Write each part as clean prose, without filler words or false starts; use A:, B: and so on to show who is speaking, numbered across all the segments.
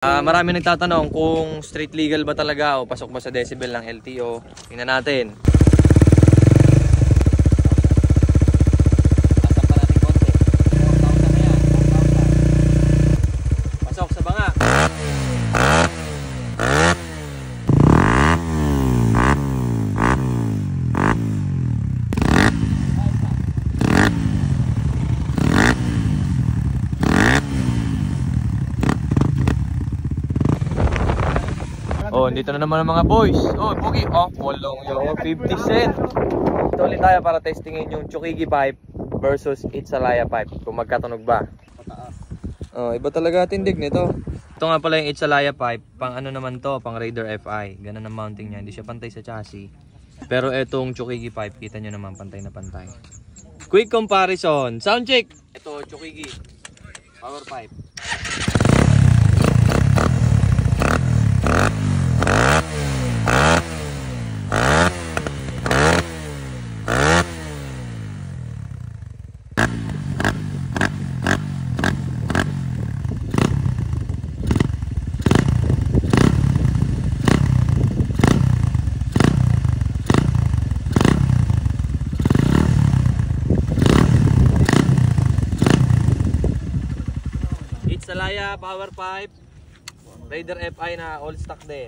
A: Marami nagtatanong kung street legal ba talaga o pasok ba sa decibel ng LTO. Tingnan natin. Asan pa natin konti? 4,000 na yan. 4,000. Pasok sa banga. Oh, dito na naman ang mga boys. Oh, Pogi. Oh, walong yung 50 cent. Ito ulit tayo para testingin yung Chukigi pipe versus Itzalaya pipe. Kung magkatunog ba. Oh, iba talaga tindig nito. Ito nga pala yung Itzalaya pipe. Pang ano naman to, pang Raider FI. Ganun ang mounting niya. Hindi siya pantay sa chassis. Pero etong Chukigi pipe, kita nyo naman pantay na pantay. Quick comparison. Sound check. Ito, Chukigi power pipe. Itzalaya power pipe, Raider FI na all stock din.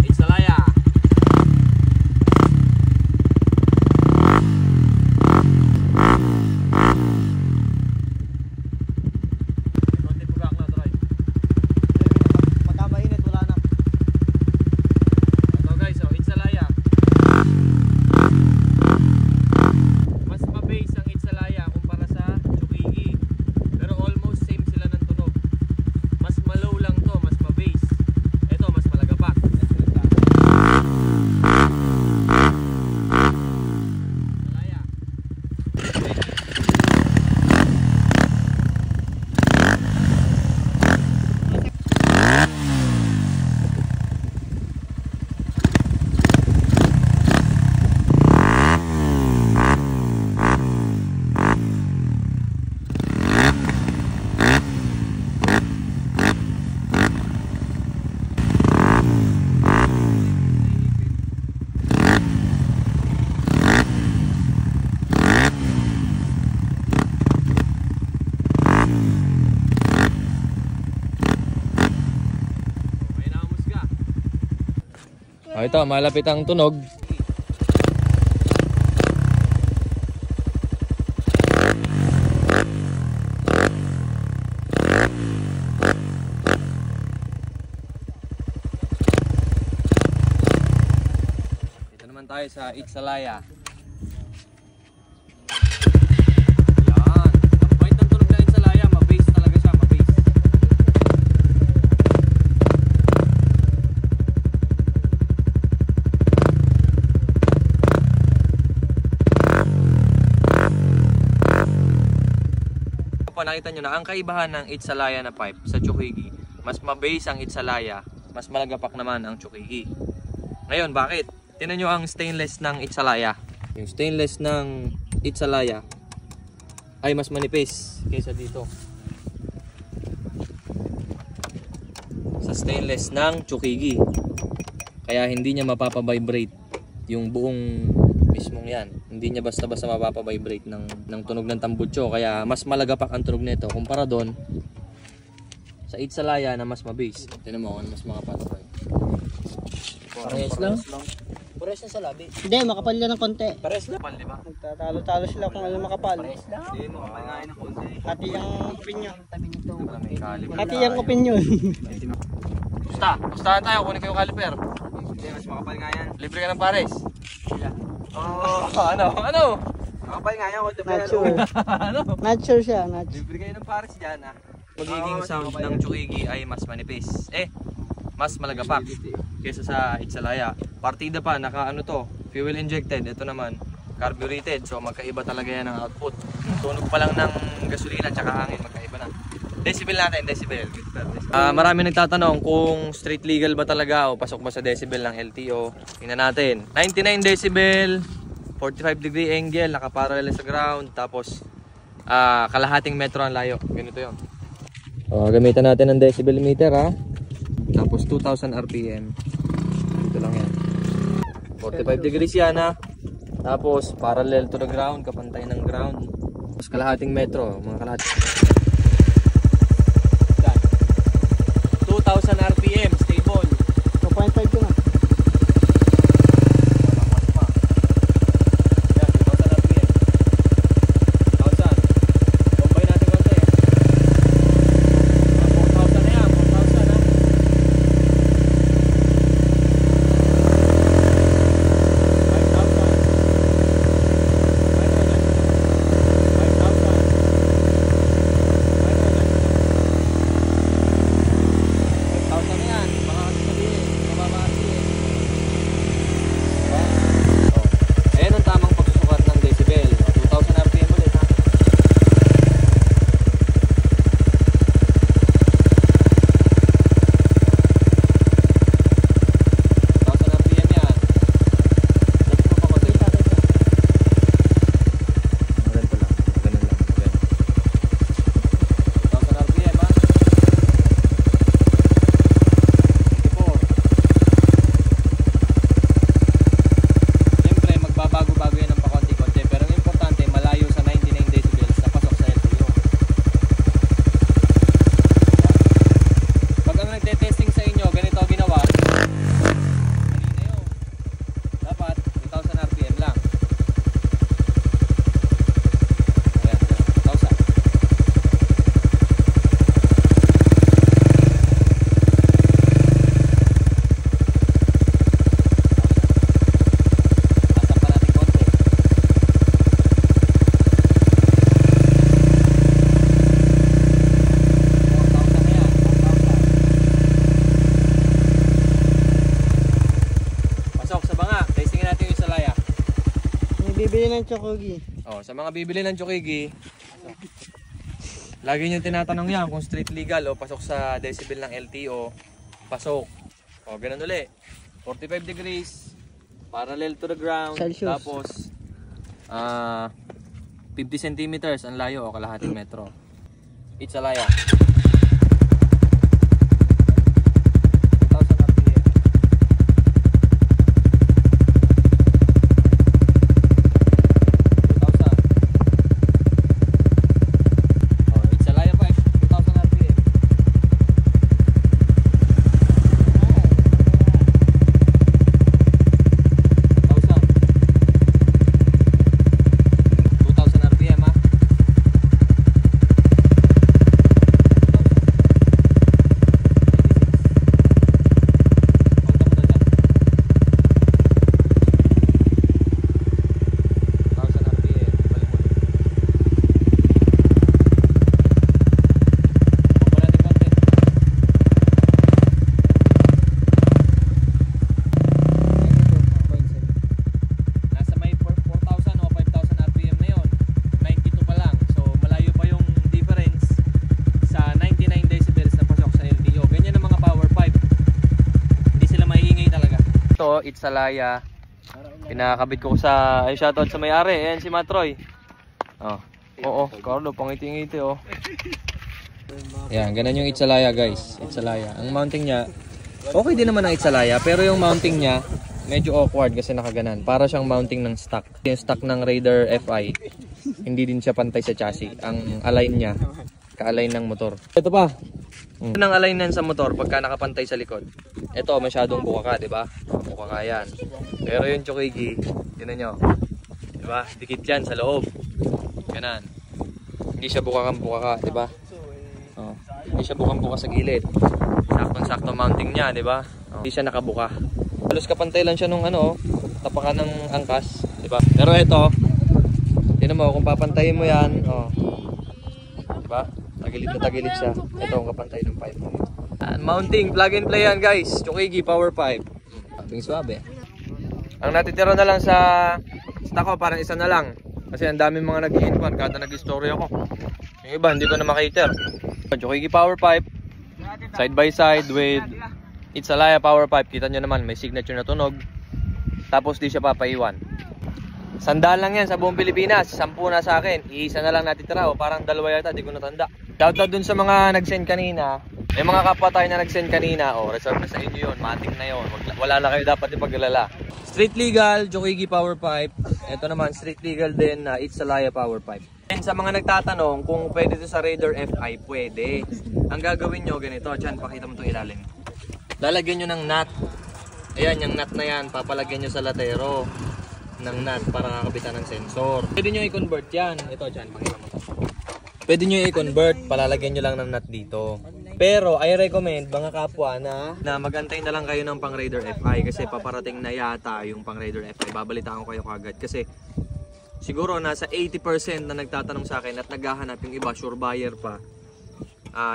A: Itzalaya. Konti pugak na, Troy. Magkamainit, wala na. Ito guys, oh, Itzalaya. Mas mabase ang Itzalaya kumpara sa Chukigi. Pero almost same sila ng tunog. Mas malaw lang to, mas mabase. Ito, mas malagapak. Itzalaya. Oh, ito, malapit ang tunog. Dito naman tayo sa Itzalaya. Yan. Ang bait ng tunog ng Itzalaya, mabase talaga siya, mabase. Nakita nyo na ang kaibahan ng Itzalaya na pipe sa Chukigi, mas mabase ang Itzalaya, mas malagapak naman ang Chukigi. Ngayon, bakit? Tingnan nyo ang stainless ng Itzalaya. Yung stainless ng Itzalaya ay mas manipis kaysa dito sa stainless ng Chukigi. Kaya hindi niya mapapavibrate yung buong mismong yan. Hindi niya basta-basta mapapavibrate ng tunog ng tambutso. Kaya mas malagapak ang tunog nito kumpara doon sa Itzalaya na mas mabase. Tignan mo kung mas makapal. Parehas lang? Parehas lang sa labi. Hindi, makapal yan ng konti. Parehas lang? Makapal, diba? Nagtatalo-talo sila kung ano makapal. Parehas lang? Hindi, makapal nga yun ng konti. Hati ang opinion. Hati ang opinion. Pustahan tayo, kunin ko yung caliper. Hindi, mas makapal nga yan. Libre ka ng pares. Oh, ano? Makapal nga yan, natural. Ano? Natural siya, natural. Libre kayo ng pares dyan, ha? Magiging sound ng Chukigi ay mas manipis. Mas malagapak kaysa sa Itzalaya. Partida pa, naka ano to, fuel injected. Ito naman, carbureted. So magkaiba talaga yan ang output. Tunog pa lang ng gasolina at hangin, magkaiba na. Decibel natin, decibel. Marami nagtatanong kung street legal ba talaga o pasok ba sa decibel ng LTO. Tingnan natin. 99 decibel, 45 degree angle, nakaparallel sa ground, tapos kalahating metro ang layo. Ganito 'yon. Gamitan natin ng decibel meter ha. Tapos 2000 RPM. Ito lang yan. 45 degrees yan ha. Tapos parallel to the ground, kapantay ng ground. Tapos kalahating metro, mga kalahati. 2000 RPM, stable.
B: 2.5 ko na. Bibili ng Chokogi.
A: Sa mga bibili ng Chokogi, lagi nyo tinatanong yan kung street legal o pasok sa decibel ng LTO. Pasok. Ganun uli. 45 degrees, parallel to the ground.
B: Celsius.
A: Tapos 50 centimeters ang layo o kalahating metro. Itsalaya. Itsalaya. Pinakabit ko sa shoutout sa may-ari. Ayan si Matroy. Oo, Carlo, pangiti-ngiti oh. Ayan, ganun yung Itsalaya guys. Itsalaya. Ang mounting niya, okay din naman ang Itsalaya, pero yung mounting niya medyo awkward kasi nakaganan. Para siyang mounting ng stock. Yung stock ng Raider FI, hindi din siya pantay sa chassis. Ang align niya, ka-align ng motor. Ito pa. Ang alignan sa motor pagka nakapantay sa likod. Ito masyadong buka ka, 'di ba? Buka ka 'yan. Pero yung Chokogi, tingnan niyo. 'Di ba? Dikit 'yan sa loob. Ganun. Hindi siya buka ka, 'di ba? Hindi siya buka sa gilid. Saktong-sakto mounting niya, 'di ba? Hindi siya nakabuka. Halos kapantay lang siya nung tapakan ng angkas, 'di ba? Pero ito, tingnan mo kung papantayin mo 'yan, 'di ba? Tagilid na tagilid siya. Ito ang kapantay ng pipe mo. Mounting, plug and play yan guys. Chokogi power pipe. Sabing swabe. Ang natitira na lang sa stock ko, parang isa na lang. Kasi ang daming mga nag-i-inquire kada nag-story ako. Yung iba hindi ko na makiter. Chokogi power pipe. Side by side with Itsalaya power pipe. Kita nyo naman may signature na tunog. Tapos di siya papaiwan. 100 lang yan sa buong Pilipinas. 10 na sa akin. Iisa na lang natitira o parang dalawa yata. Di ko natanda. Shoutout dun sa mga nag-send kanina. May mga kapwa tayo na nag-send kanina. Oh, reserve na sa inyo yun. Matik na yun. Wala na kayo dapat ipag-alala. Street legal, Chokigi power pipe. Ito naman, street legal din na Itsalaya power pipe. And sa mga nagtatanong kung pwede ito sa Raider FI, pwede. Ang gagawin nyo ganito. Diyan, pakita mo itong ilalim. Lalagyan nyo ng nut. Ayan, yung nut na yan. Papalagyan nyo sa latero ng nut para kakabitan ng sensor. Pwede nyo i-convert yan. Ito, diyan, pakita mo ito. Pwede nyo i-convert. Palalagyan nyo lang ng nut dito. Pero I recommend mga kapwa na magantay na lang kayo ng pang Raider FI kasi paparating na yata yung pang Raider FI. Babalitaan ko kayo kagad kasi siguro nasa 80% na nagtatanong sa akin at naghahanap yung iba, sure buyer pa.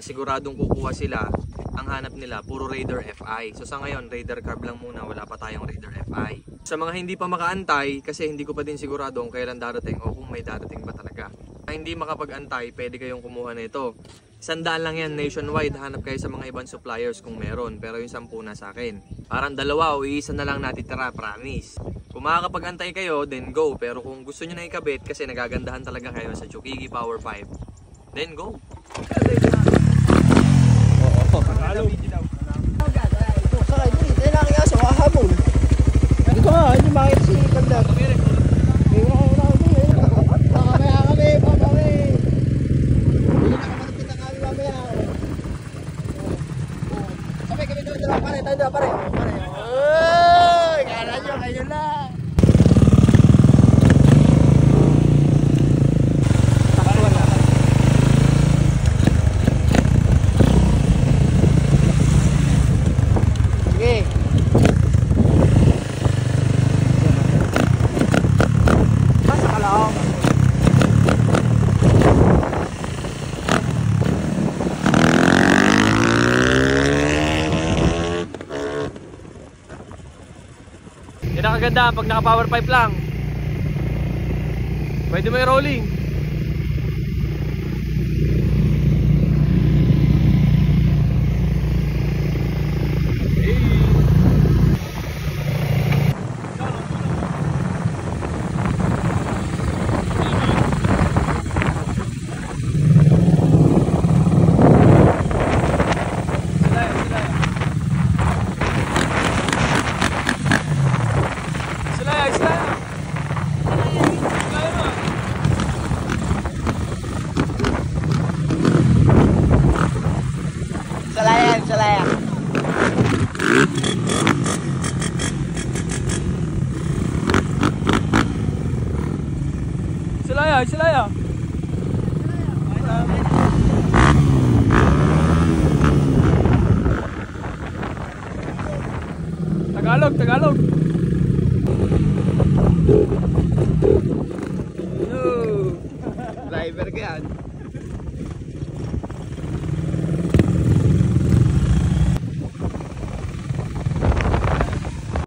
A: Siguradong kukuha sila. Ang hanap nila puro Raider FI. So sa ngayon Raider carb lang muna, wala pa tayong Raider FI. Sa mga hindi pa makaantay kasi hindi ko pa din sigurado kung kailan darating o kung may darating ba talaga. Hindi makapag-antay, pwede kayong kumuha na ito. 100 lang yan nationwide, hanap kayo sa mga ibang suppliers kung meron, pero yung 10 na sa akin. Parang dalawa o isa na lang natitira, promise. Kung makakapag-antay kayo, then go. Pero kung gusto nyo na ikabit kasi nagagandahan talaga kayo sa Chokigi Power 5, then go. Oo.
B: Sakay dito, tayo nakikita sa kahabol. Dito nga, hindi makikita si Kagdag. Pare. Oy, kala nyo, kayo lang. Sige. Basta ka lang.
A: Yan ang kaganda pag naka power pipe lang. Pwede mo i-rolling.
B: Salaya.
A: Silaya. Tagalog.
B: Driver ka yan.